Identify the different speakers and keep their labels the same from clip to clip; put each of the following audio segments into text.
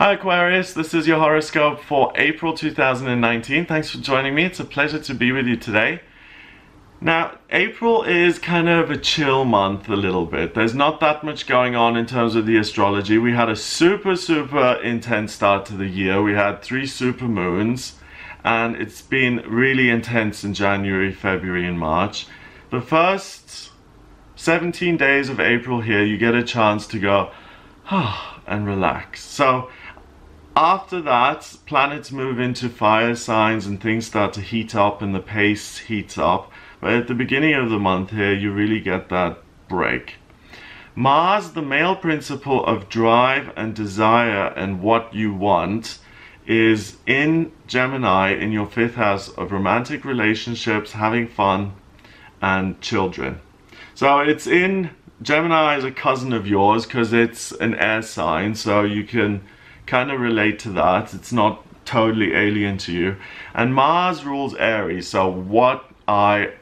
Speaker 1: Hi Aquarius, this is your horoscope for April 2019. Thanks for joining me. It's a pleasure to be with you today. Now, April is kind of a chill month a little bit. There's not that much going on in terms of the astrology. We had a super intense start to the year. We had 3 super moons, and it's been really intense in January, February, and March. The first 17 days of April here, you get a chance to go, and relax. So after that, planets move into fire signs and things start to heat up and the pace heats up. But at the beginning of the month here, you really get that break. Mars, the male principle of drive and desire and what you want, is in Gemini in your 5th house of romantic relationships, having fun, and children. So it's in Gemini is a cousin of yours because it's an air sign, so you can kind of relate to that. It's not totally alien to you. And Mars rules Aries, so what I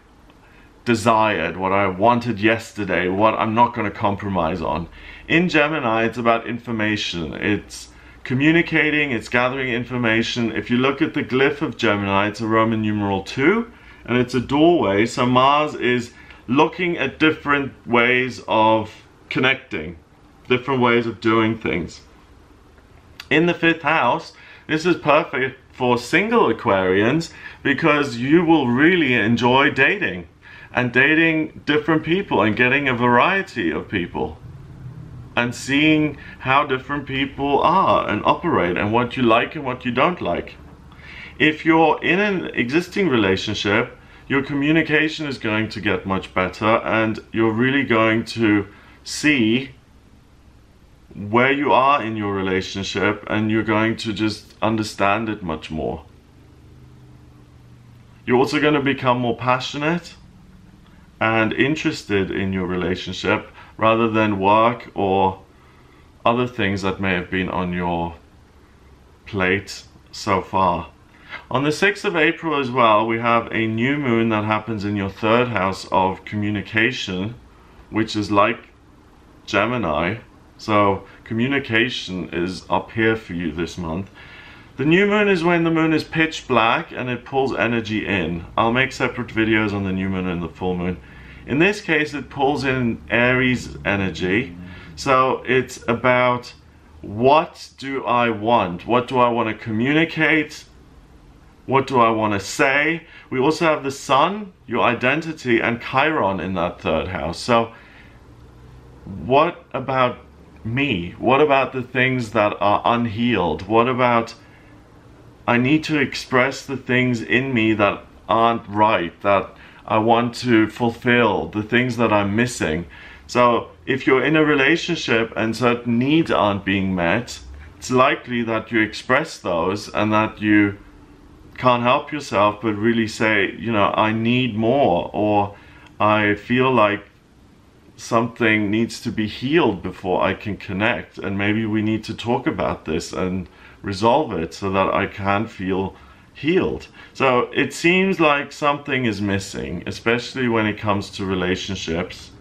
Speaker 1: desired, what I wanted yesterday, what I'm not going to compromise on. In Gemini, it's about information. It's communicating, it's gathering information. If you look at the glyph of Gemini, it's a Roman numeral 2, and it's a doorway, so Mars is looking at different ways of connecting, different ways of doing things. In the 5th house, this is perfect for single Aquarians because you will really enjoy dating and dating different people and getting a variety of people and seeing how different people are and operate and what you like and what you don't like. If you're in an existing relationship, your communication is going to get much better and you're really going to see where you are in your relationship and you're going to just understand it much more. You're also going to become more passionate and interested in your relationship rather than work or other things that may have been on your plate so far. On the 6th of April as well, we have a new moon that happens in your 3rd house of communication, which is like Gemini. So communication is up here for you this month. The new moon is when the moon is pitch black and it pulls energy in. I'll make separate videos on the new moon and the full moon. In this case, it pulls in Aries energy. So it's about, what do I want? What do I want to communicate? What do I want to say? We also have the sun, your identity, and Chiron in that 3rd house. So what about me? What about the things that are unhealed? What about, I need to express the things in me that aren't right, that I want to fulfill, the things that I'm missing. So if you're in a relationship and certain needs aren't being met, it's likely that you express those and that you can't help yourself but really say, you know, I need more, or I feel like something needs to be healed before I can connect, and maybe we need to talk about this and resolve it so that I can feel healed. So it seems like something is missing, especially when it comes to relationships.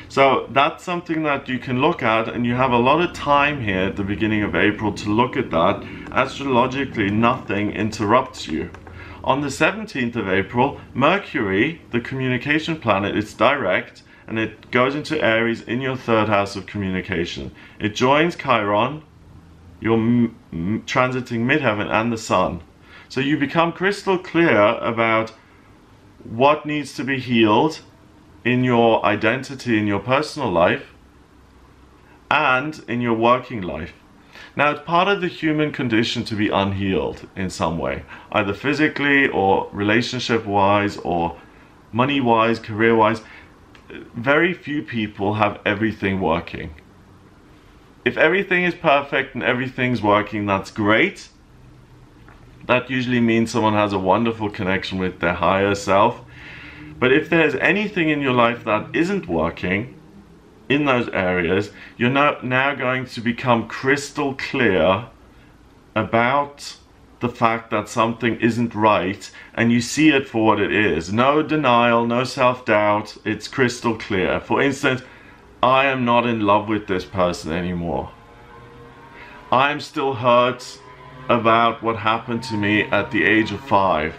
Speaker 1: So that's something that you can look at, and you have a lot of time here at the beginning of April to look at that. Astrologically, nothing interrupts you. On the 17th of April, Mercury, the communication planet, it's direct, and it goes into Aries in your 3rd house of communication. It joins Chiron, you're transiting midheaven, and the sun. So you become crystal clear about what needs to be healed in your identity, in your personal life, and in your working life. Now, it's part of the human condition to be unhealed in some way, either physically or relationship-wise or money-wise, career-wise. Very few people have everything working. If everything is perfect and everything's working, that's great. That usually means someone has a wonderful connection with their higher self. But if there's anything in your life that isn't working in those areas, you're now going to become crystal clear about the fact that something isn't right, and you see it for what it is. No denial, no self-doubt, it's crystal clear. For instance, I am not in love with this person anymore. I'm still hurt about what happened to me at the age of 5,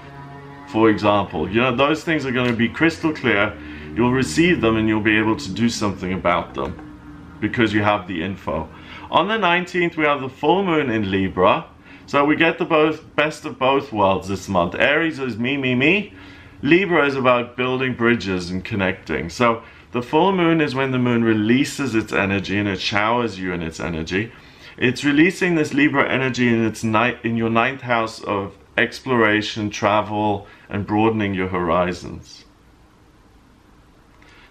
Speaker 1: for example. You know, those things are going to be crystal clear. You'll receive them and you'll be able to do something about them because you have the info. On the 19th, we have the full moon in Libra. So we get the best of both worlds this month. Aries is me, me, me. Libra is about building bridges and connecting. So the full moon is when the moon releases its energy and it showers you in its energy. It's releasing this Libra energy in your 9th house of exploration, travel, and broadening your horizons.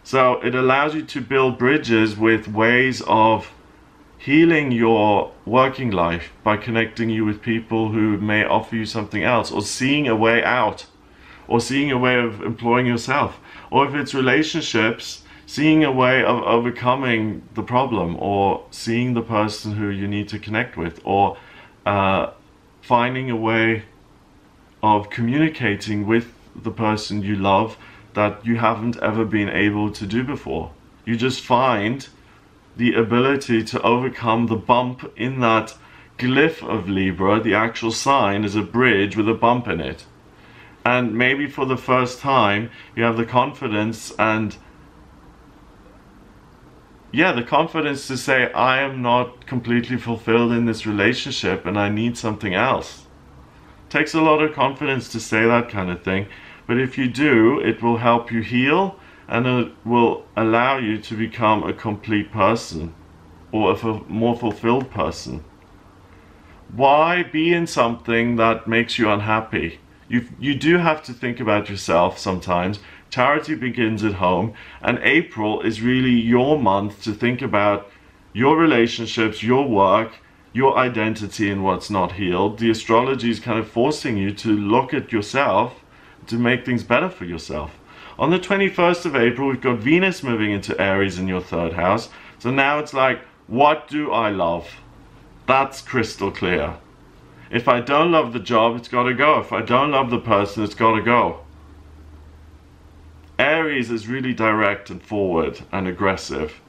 Speaker 1: So it allows you to build bridges with ways of healing your working life by connecting you with people who may offer you something else, or seeing a way out, or seeing a way of employing yourself. Or if it's relationships, seeing a way of overcoming the problem, or seeing the person who you need to connect with, or finding a way of communicating with the person you love that you haven't ever been able to do before. You just find the ability to overcome the bump in that glyph of Libra. The actual sign is a bridge with a bump in it. And maybe for the first time, you have the confidence and the confidence to say, I am not completely fulfilled in this relationship and I need something else. It takes a lot of confidence to say that kind of thing, but if you do, it will help you heal and it will allow you to become a complete person, or a more fulfilled person. Why be in something that makes you unhappy? You do have to think about yourself sometimes. Charity begins at home, and April is really your month to think about your relationships, your work, your identity, and what's not healed. The astrology is kind of forcing you to look at yourself to make things better for yourself. On the 21st of April, we've got Venus moving into Aries in your 3rd house. So now it's like, what do I love? That's crystal clear. If I don't love the job, it's got to go. If I don't love the person, it's got to go. Aries is really direct and forward and aggressive.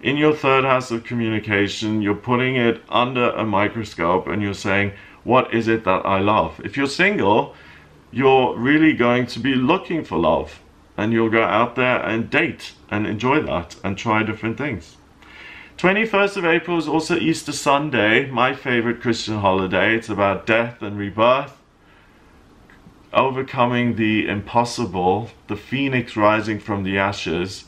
Speaker 1: In your 3rd house of communication, you're putting it under a microscope and you're saying, what is it that I love? If you're single, you're really going to be looking for love. And you'll go out there and date and enjoy that and try different things. 21st of April is also Easter Sunday, my favorite Christian holiday. It's about death and rebirth, overcoming the impossible, the phoenix rising from the ashes.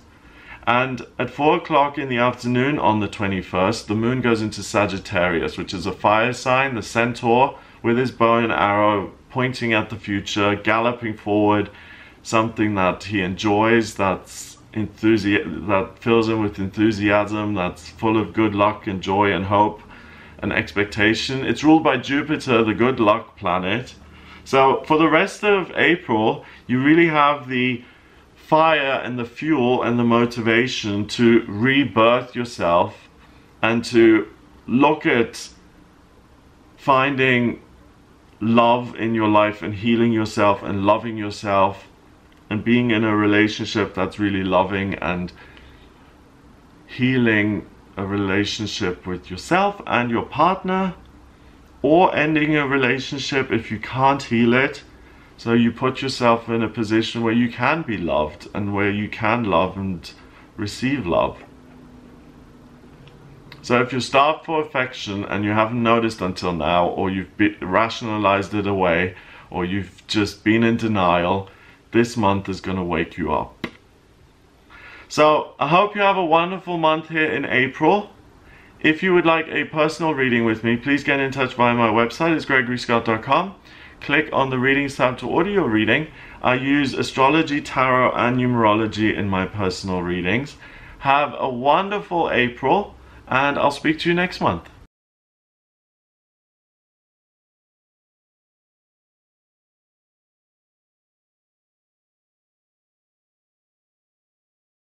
Speaker 1: And at 4 o'clock in the afternoon on the 21st, the moon goes into Sagittarius, which is a fire sign, the centaur with his bow and arrow pointing at the future, galloping forward, something that he enjoys, that fills him with enthusiasm, that's full of good luck and joy and hope and expectation. It's ruled by Jupiter, the good luck planet. So for the rest of April, you really have the fire and the fuel and the motivation to rebirth yourself and to look at finding love in your life and healing yourself and loving yourself and being in a relationship that's really loving and healing a relationship with yourself and your partner, or ending a relationship if you can't heal it. So you put yourself in a position where you can be loved and where you can love and receive love. So if you're starved for affection and you haven't noticed until now, or you've rationalized it away, or you've just been in denial, this month is going to wake you up. So I hope you have a wonderful month here in April. If you would like a personal reading with me, please get in touch via my website. It's gregoryscott.com. Click on the readings tab to order your reading. I use astrology, tarot, and numerology in my personal readings. Have a wonderful April, and I'll speak to you next month.